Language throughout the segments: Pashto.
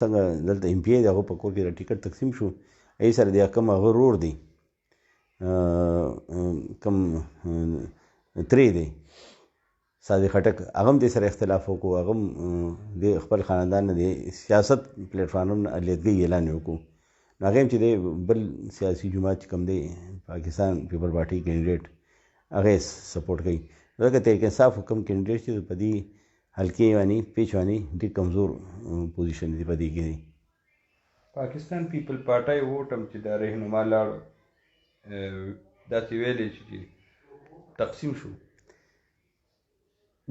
څنګه دلته ایم پی ای د هغه په کور کې د ټیکټ تقسیم شو ای سره د کوم هغه رور دی کوم ترې دی صادق خټک هغه هم دې سره اختلاف وکړو هغه هم د خپل خاندان نه د سیاست پلیټفارم نه لیدګۍ اعلان یې وکړو نو هغه هم چې دی بل سیاسي جماعت چې کوم دی پاکستان پیپل پارټي کینډیډیټ هغه یې سپورټ کوي ځکه تحریک انصاف کوم کینډیډیټ چې په دې حلقې باندې پیچ باندې ډېر کمزور پوزیشن دی په دې کې دی پاکستان پیپل پارټي ووټ هم چې د رهنما لاړ داسې ویلې چې تقسیم شو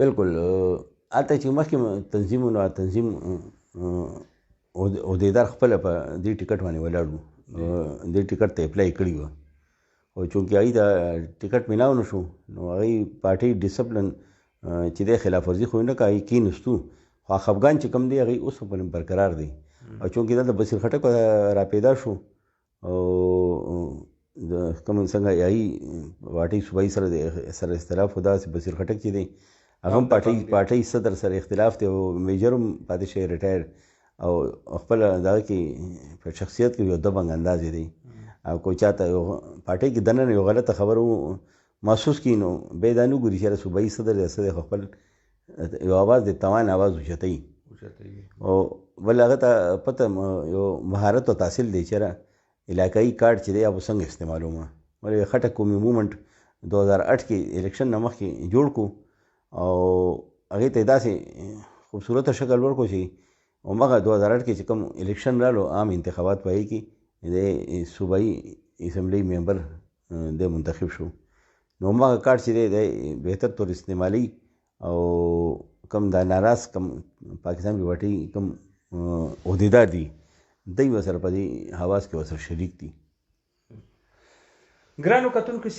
بالکل هلته چې مخکې تنظیمونه تنظیم عهدیدار خپله په دې ټکټ باندې ولاړ وو دې ټکټ ته اپلای کړي وه خو چونکې هغوی د ټکټ میلاو نه شو نو هغوی پارټۍ ډسپلن چې دی خلاف ورزي خو یې نه کړه هغوی کېنستو خو خفګان چې کوم دی هغوی اوس هم برقرار دی او چونکې دلته بصیر خټک راپیدا شو او د کوم څنګه هغوی پارټۍ صوبایي سره اختلاف خو داسې بصیر خټک چې دی هغه هم پارټۍ صدر سره اختلاف دی او میجر هم پاتې شوی ریټایر او خپل دغه کې په شخصیت کې یو دبنګ انداز دی او کو چاته پارټۍ کې دننه یو غلطه خبره محسوس کړي نو بیا دا نه ګوري چې صوبایي صدر دی څه دی خو خپل یو اواز د توان اواز اوچتوي او بل هغه ته پته یو مهارت او تحصیل دی چې علاقایي کارډ چې دی هغه څنګه استعمالومه ولې خټک قومي مومنټ 2008 کې الیکشن نه مخکې جوړ کړو او هغې ته یې داسې خوبصورته شکل ورکړو چې هماغه 2008 کې چې کوم الیکشن رالو عام انتخابات په هغې کې د صوبایي اسمبلی ممبر دی منتخب شو نو هماغه کارډ چې دی د بهتر طور استعمالي او کم دا ناراض کم پاکستان په پارټۍ کم عهدیدار دي دی ورسره په دې حواس کې ورسره شریک دي ګرانو کتونکو